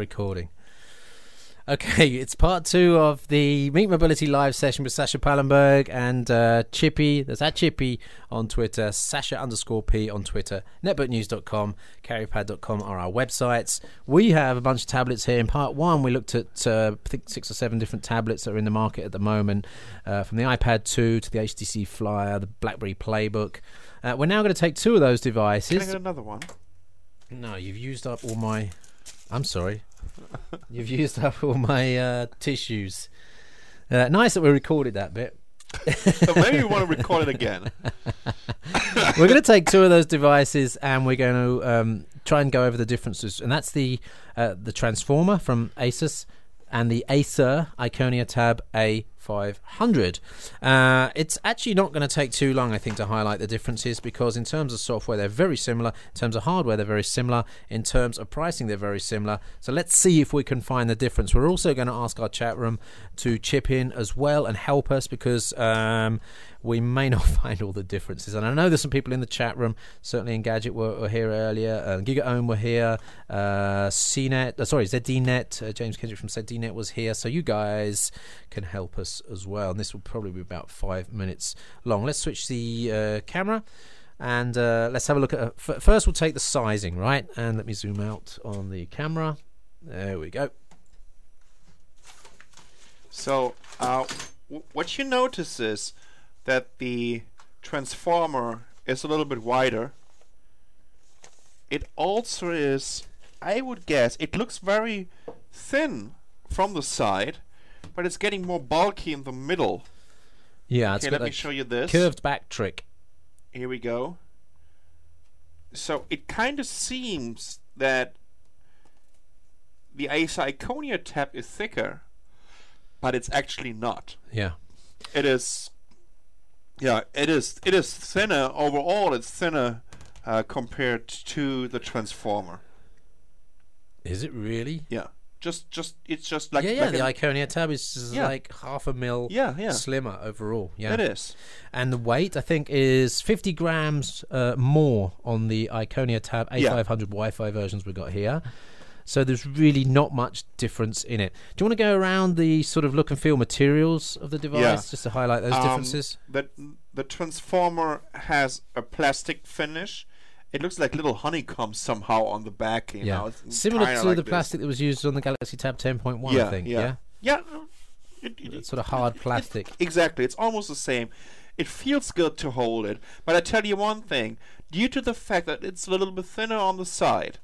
recording. Okay, it's part 2 of the Meet Mobility live session with Sascha Pallenberg and Chippy. There's at Chippy on Twitter, Sascha_P on Twitter, netbooknews.com, carrypad.com are our websites. We have a bunch of tablets here. In part 1, we looked at, I think, 6 or 7 different tablets that are in the market at the moment, from the iPad 2 to the HTC Flyer, the BlackBerry Playbook. We're now going to take 2 of those devices. Can I get another one? No, you've used up all my... I'm sorry. You've used up all my tissues. Nice that we recorded that bit. So maybe you want to record it again. We're going to take 2 of those devices and we're going to try and go over the differences. And that's the Transformer from Asus and the Acer Iconia Tab A500. It's actually not going to take too long, I think, to highlight the differences, because in terms of software they're very similar, in terms of hardware they're very similar, in terms of pricing they're very similar. So let's see if we can find the difference. We're also going to ask our chat room to chip in as well and help us, because we may not find all the differences. And I know there's some people in the chat room, certainly Engadget were here earlier, GigaOhm were here, ZDNet, James Kendrick from ZDNet was here, so you guys can help us as well. And this will probably be about 5 minutes long. Let's switch the camera and let's have a look at first we'll take the sizing, right? And let me zoom out on the camera. There we go. So what you notice is that the Transformer is a little bit wider. It also is, I would guess, it looks very thin from the side, but it's getting more bulky in the middle. Yeah, okay, let me show you this. Curved back trick. Here we go. So it kind of seems that the Acer Iconia Tab is thicker, but it's actually not. Yeah. It is. Yeah, it is thinner overall. It's thinner compared to the Transformer. Is it really? Yeah. It's just like the Iconia Tab is like 0.5 mil slimmer overall. Yeah, it is. And the weight, I think, is 50 grams more on the Iconia Tab A500 Wi-Fi versions we got here. So there's really not much difference in it. Do you want to go around the sort of look and feel materials of the device just to highlight those differences? The Transformer has a plastic finish. It looks like little honeycombs somehow on the back. You know, similar to the plastic that was used on the Galaxy Tab 10.1, I think. Yeah. It's sort of hard plastic. Exactly. It's almost the same. It feels good to hold it, but I tell you one thing: due to the fact that it's a little bit thinner on the side,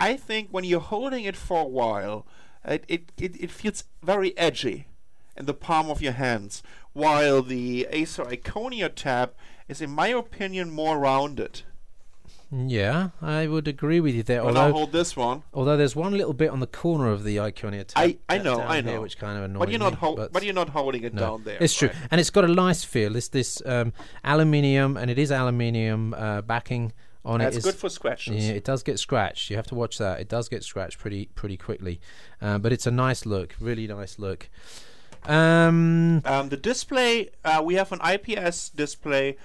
I think when you're holding it for a while, it feels very edgy in the palm of your hands, while the Acer Iconia Tab is, in my opinion, more rounded. Yeah, I would agree with you there. Well, I'll hold this one. Although there's one little bit on the corner of the Iconia Tab. I know. Here, which kind of annoys but you're not me. holding it down there. It's true, and it's got a nice feel. It's this aluminium, and it is aluminium backing on it. It's good for scratches. Yeah, it does get scratched. You have to watch that. It does get scratched pretty quickly, but it's a nice look, really nice look. The display, we have an IPS display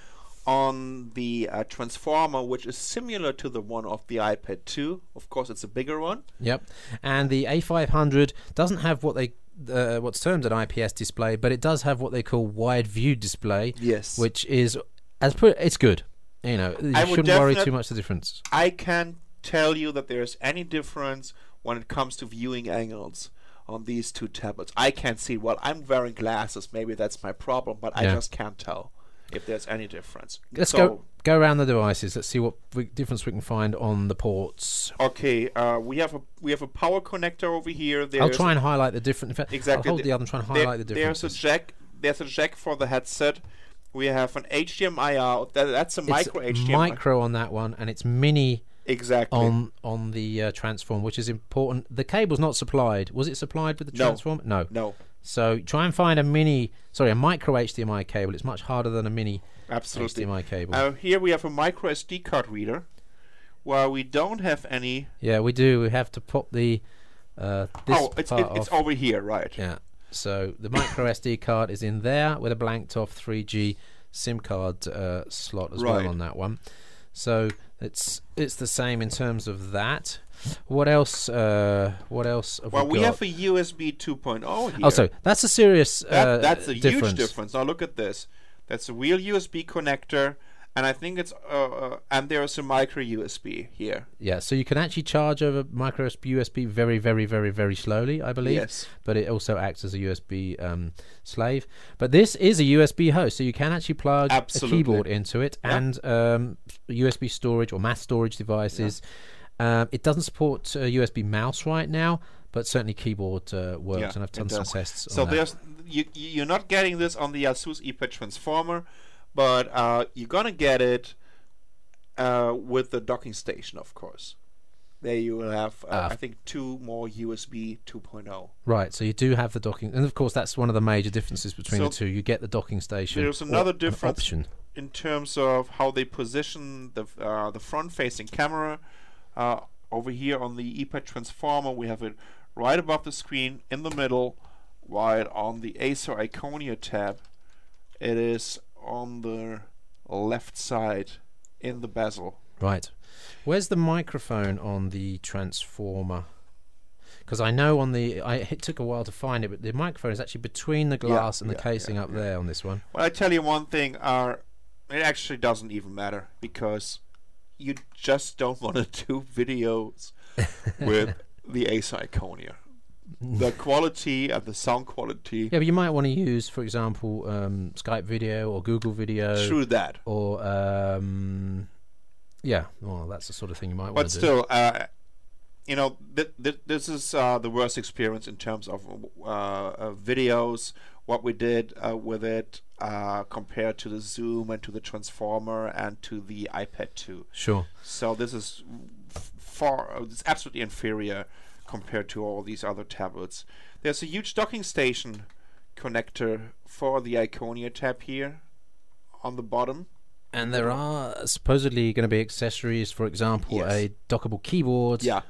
on the Transformer, which is similar to the one of the iPad 2. Of course, it's a bigger one. Yep, and the A500 doesn't have what's termed an IPS display, but it does have what they call wide view display. Yes, which is it's good. You know, you shouldn't worry too much the difference. I can't tell you that there's any difference when it comes to viewing angles on these 2 tablets. I can't see. Well, I'm wearing glasses. Maybe that's my problem, but I just can't tell if there's any difference. Let's go around the devices. Let's see what difference we can find on the ports. Okay, we have a power connector over here. I'll try and highlight the difference. Exactly. I'll hold the other and try and highlight the differences. There's a jack for the headset. We have an HDMI out. That's a micro HDMI. Micro on that one, and it's mini. Exactly. On the Transform, which is important. The cable's not supplied. Was it supplied with the Transform? No. So try and find a micro HDMI cable. It's much harder than a mini HDMI cable. Here we have a micro SD card reader, where we don't have any. Yeah, we do. We have to pop the it's over here, right? Yeah. So the micro SD card is in there with a blanked off 3G SIM card slot as well on that one. So it's the same in terms of that. What else? What else? Have Well, we got? have a USB 2.0 here. Oh, so that's a serious That's a difference. huge difference. Now look at this. That's a real USB connector, and I think it's and there's a micro USB here. Yeah, so you can actually charge over micro USB very, very, very, very slowly, I believe. Yes. But it also acts as a USB slave. But this is a USB host, so you can actually plug Absolutely. a keyboard into it Yeah. and USB storage or mass storage devices. It doesn't support USB mouse right now, but certainly keyboard works, Yeah, and I've done it some does. tests So on that. there's you're not getting this on the ASUS ePad Transformer, but you're gonna get it with the docking station, of course. There you will have, I think, 2 more USB 2.0. Right, so you do have the docking, and of course that's one of the major differences between So the two. You get the docking station. there's or another an difference option. in terms of how they position the front-facing camera. Over here on the ePad Transformer, we have it right above the screen in the middle, while on the Acer Iconia tab, it is on the left side in the bezel. Right. Where's the microphone on the Transformer? Because I know on the... it took a while to find it, but the microphone is actually between the glass and the casing up there on this one. Well, I tell you one thing, it actually doesn't even matter, because you just don't want to do videos with the Acer Iconia. The quality and the sound quality, Yeah, but you might want to use, for example, Skype video or Google video. true that. Or, yeah, well, that's the sort of thing you might want But to do. still, you know, this is the worst experience in terms of videos. What we did with it compared to the Zoom and to the Transformer and to the iPad 2. Sure. So this is it's absolutely inferior compared to all these other tablets. There's a huge docking station connector for the Iconia tab here on the bottom. And there are supposedly going to be accessories, for example, Yes. a dockable keyboard. Yeah.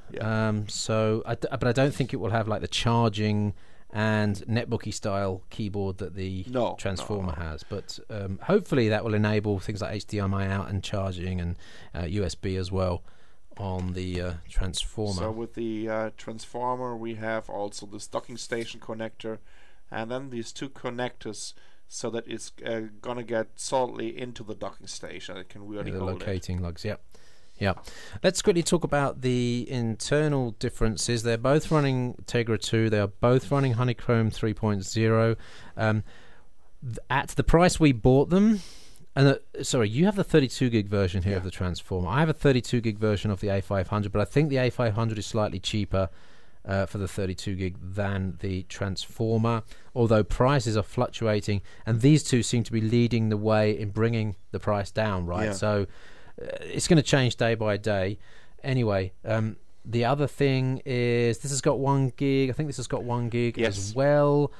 So, but I don't think it will have like the charging and netbooky style keyboard that the No, Transformer no. has. But hopefully that will enable things like HDMI out and charging and USB as well on the Transformer. So with the Transformer, we have also this docking station connector, and then these 2 connectors, so that it's gonna get solidly into the docking station. It can really the hold locating lugs, yeah. Yeah. Let's quickly talk about the internal differences. They're both running Tegra 2. They are both running Honeycomb 3.0. At the price we bought them, and sorry, you have the 32 gig version here of the Transformer. I have a 32 gig version of the A500, but I think the A500 is slightly cheaper for the 32 gig than the Transformer, although prices are fluctuating, and these two seem to be leading the way in bringing the price down, right? Yeah. So it's going to change day by day. Anyway, the other thing is this has got 1 gig. I think this has got 1 gig Yes. as well.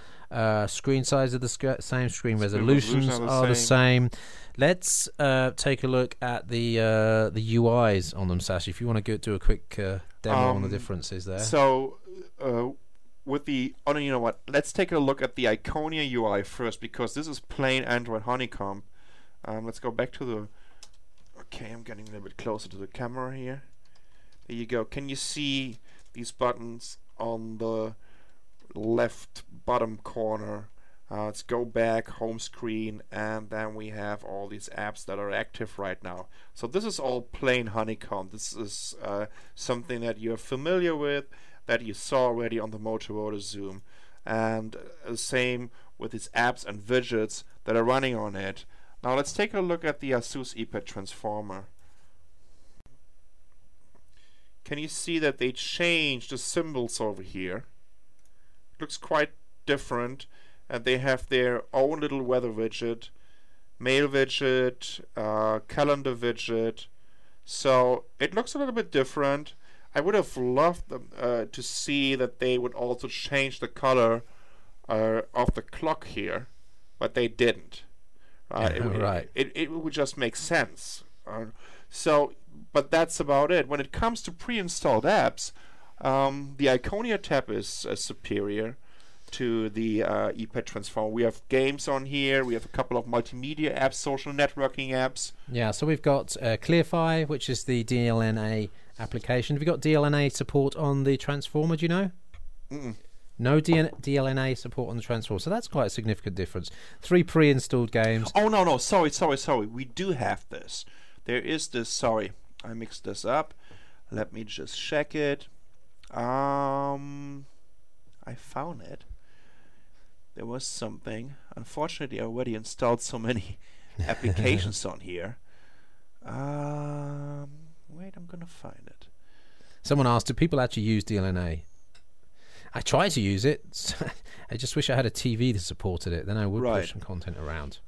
Screen size are the same. Screen resolutions resolutions are the same. Let's take a look at the UIs on them, Sash. If you want to do a quick demo on the differences there. So with the you know what? Let's take a look at the Iconia UI first, because this is plain Android Honeycomb. Let's go back to the. Okay, I'm getting a little bit closer to the camera here. There you go. Can you see these buttons on the left bottom corner? Let's go back, home screen, and then we have all these apps that are active right now. So this is all plain Honeycomb. This is something that you're familiar with, that you saw already on the Motorola Zoom. And same with these apps and widgets that are running on it. Now let's take a look at the ASUS ePad Transformer. Can you see that they changed the symbols over here? Looks quite different, and they have their own little weather widget, mail widget, calendar widget. So it looks a little bit different. I would have loved them, to see that they would also change the color of the clock here, but they didn't. Right. It would just make sense. But that's about it. When it comes to pre-installed apps, the Iconia tab is superior to the ePad Transformer. We have games on here. We have a couple of multimedia apps, social networking apps. Yeah, so we've got ClearFi, which is the DLNA application. Have you got DLNA support on the Transformer, do you know? Mm-mm. No DLNA support on the Transformer, so that's quite a significant difference. 3 pre-installed games. Oh, no. Sorry. We do have this. There is this. Sorry, I mixed this up. Let me just check it. I found it. There was something. Unfortunately, I already installed so many applications on here. Wait, I'm gonna find it. Someone asked, do people actually use DLNA? I try to use it. I just wish I had a TV that supported it. Then I would push some content around.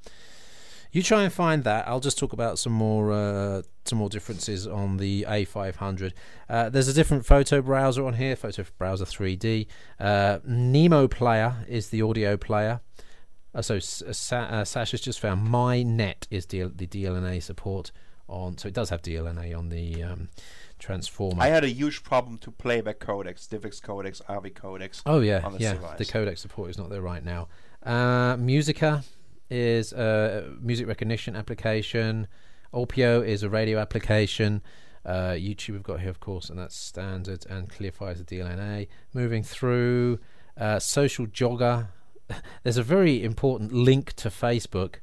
You try and find that. I'll just talk about some more differences on the A500. There's a different photo browser on here, Photo Browser 3D. Nemo Player is the audio player. Sasha's just found MyNet is the DLNA support on. So it does have DLNA on the Transformer. I had a huge problem to playback codecs, DivX codecs, AVI codecs. Oh yeah, on this device. The codec support is not there right now. Musica is a music recognition application. Opio is a radio application. YouTube we've got here, of course, and that's standard, and Clearfire is a DLNA. Moving through, Social Jogger. There's a very important link to Facebook.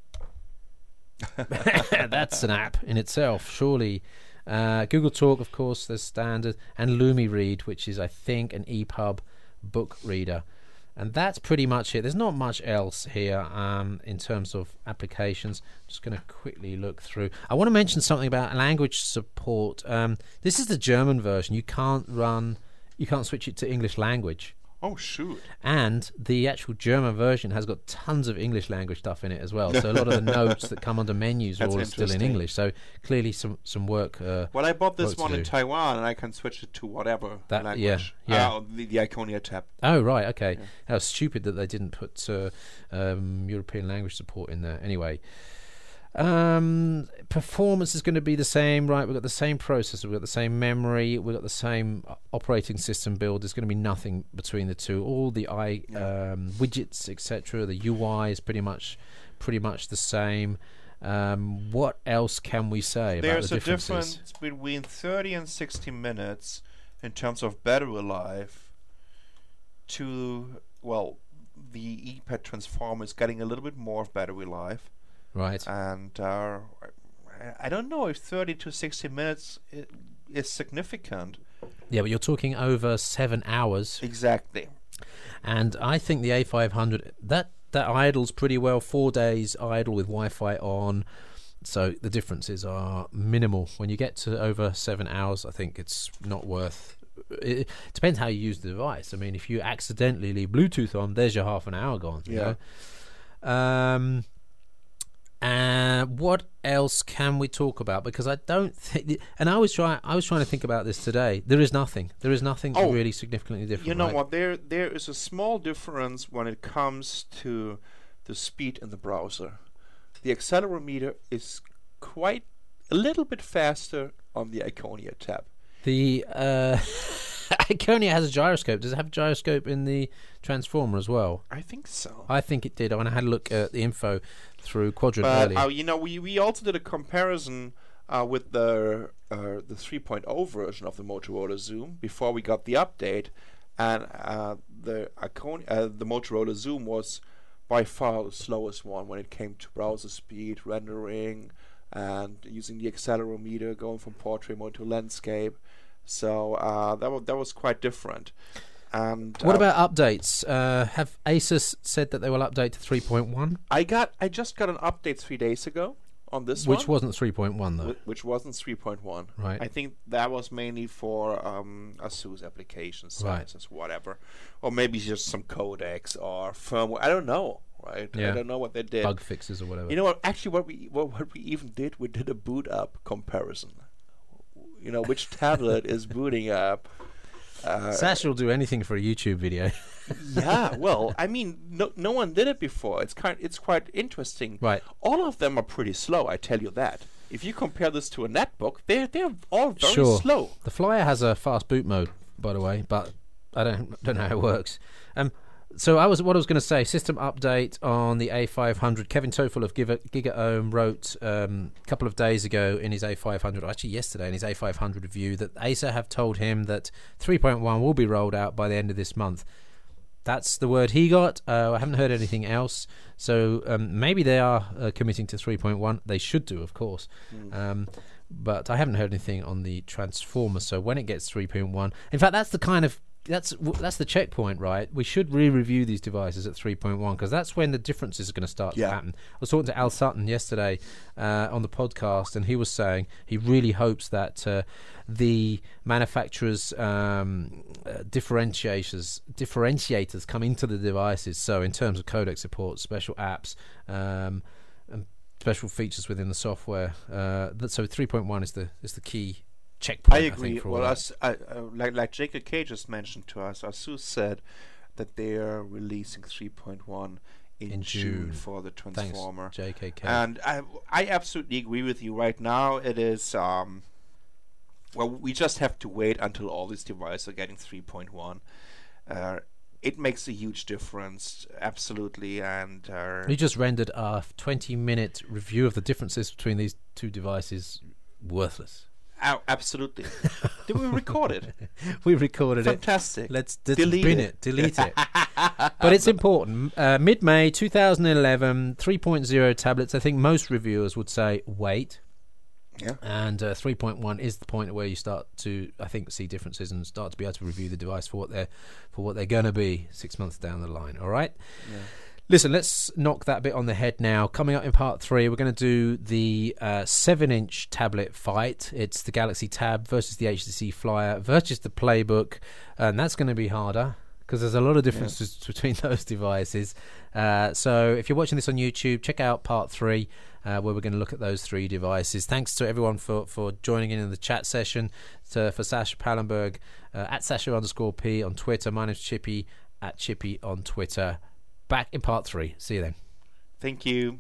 That's an app in itself, surely. Google Talk, of course, there's standard, and LumiRead, which is, I think, an EPUB book reader. And that's pretty much it. There's not much else here in terms of applications. I'm just going to quickly look through. I want to mention something about language support. This is the German version. You can't switch it to English language. Oh, shoot. And the actual German version has got tons of English language stuff in it as well. So a lot of the notes that come under menus are all still in English. So clearly some work. Well, I bought this one in Taiwan, and I can switch it to whatever language. Yeah. The Iconia tab. Oh, right, okay. Yeah. How stupid that they didn't put European language support in there. Anyway. Performance is going to be the same, right? We've got the same processor, we've got the same memory, we've got the same operating system build. There's going to be nothing between the two. All the widgets, etc. The UI is pretty much the same. What else can we say about the differences? There's a difference between 30 and 60 minutes in terms of battery life. The ePad Transformer is getting a little bit more of battery life. Right. And I don't know if 30 to 60 minutes is significant. Yeah, but you're talking over 7 hours. Exactly. And I think the A500, that idles pretty well. 4 days idle with Wi-Fi on. So the differences are minimal. When you get to over 7 hours, I think it's not worth. It depends how you use the device. I mean, if you accidentally leave Bluetooth on, there's your half an hour gone. You know? What else can we talk about? Because I don't think, and I was trying to think about this today. There is nothing really significantly different. You know what? There is a small difference when it comes to the speed in the browser. The accelerometer is quite a little bit faster on the Iconia tab. The Iconia has a gyroscope. Does it have a gyroscope in the Transformer as well? I think so. I think it did. When I had a look at the info through Quadrant earlier. We also did a comparison with the 3.0 version of the Motorola Zoom before we got the update, and the Motorola Zoom was by far the slowest one when it came to browser speed, rendering, and using the accelerometer, going from portrait mode to landscape. So that was quite different. And what about updates? Have Asus said that they will update to 3.1? I just got an update 3 days ago on this one. Which wasn't 3.1 though. Which wasn't 3.1. Right. I think that was mainly for ASUS applications, sizes, whatever, or maybe just some codecs or firmware. I don't know. Right. Yeah. I don't know what they did. Bug fixes or whatever. You know what? Actually, what we even did, we did a boot up comparison. You know, which tablet is booting up. Sash will do anything for a YouTube video. Yeah, well, I mean, no one did it before. It's quite interesting. Right. All of them are pretty slow, I tell you that. If you compare this to a netbook, they're all very slow. The Flyer has a fast boot mode, by the way, but I don't know how it works. So what I was going to say, system update on the A500. Kevin Toffel of GigaOM wrote a couple of days ago in his A500, actually yesterday in his A500 review, that Acer have told him that 3.1 will be rolled out by the end of this month. That's the word he got. I haven't heard anything else. So maybe they are committing to 3.1. They should do, of course. But I haven't heard anything on the Transformer. So when it gets 3.1, in fact, that's the kind of that's the checkpoint, right? We should re-review these devices at 3.1 because that's when the differences are going to start to happen. I was talking to Al Sutton yesterday on the podcast, and he was saying he really hopes that the manufacturers' differentiators come into the devices. So in terms of codec support, special apps, and special features within the software. So 3.1 is the key checkpoint. I agree. Like Jacob K just mentioned to us, Asus said that they are releasing 3.1 in June for the Transformer. Thanks, JKK. And I absolutely agree with you. Right now, it is we just have to wait until all these devices are getting 3.1. It makes a huge difference, absolutely. And we just rendered a 20-minute review of the differences between these two devices. Worthless. Absolutely. Did we record it? We recorded Fantastic. it. Let's delete it. But it's important. Mid-May 2011, 3.0 tablets. I think most reviewers would say wait. Yeah. And 3.1 is the point where you start to, I think, see differences and start to be able to review the device for what they're going to be 6 months down the line. All right. Yeah. Listen, let's knock that bit on the head now. Coming up in part 3, we're going to do the 7-inch tablet fight. It's the Galaxy Tab versus the HTC Flyer versus the Playbook, and that's going to be harder because there's a lot of differences between those devices. So if you're watching this on YouTube, check out part 3 where we're going to look at those 3 devices. Thanks to everyone for joining in the chat session. For Sasha Pallenberg, at Sasha_P on Twitter. My name's Chippy, at Chippy on Twitter. Back in part 3. See you then. Thank you.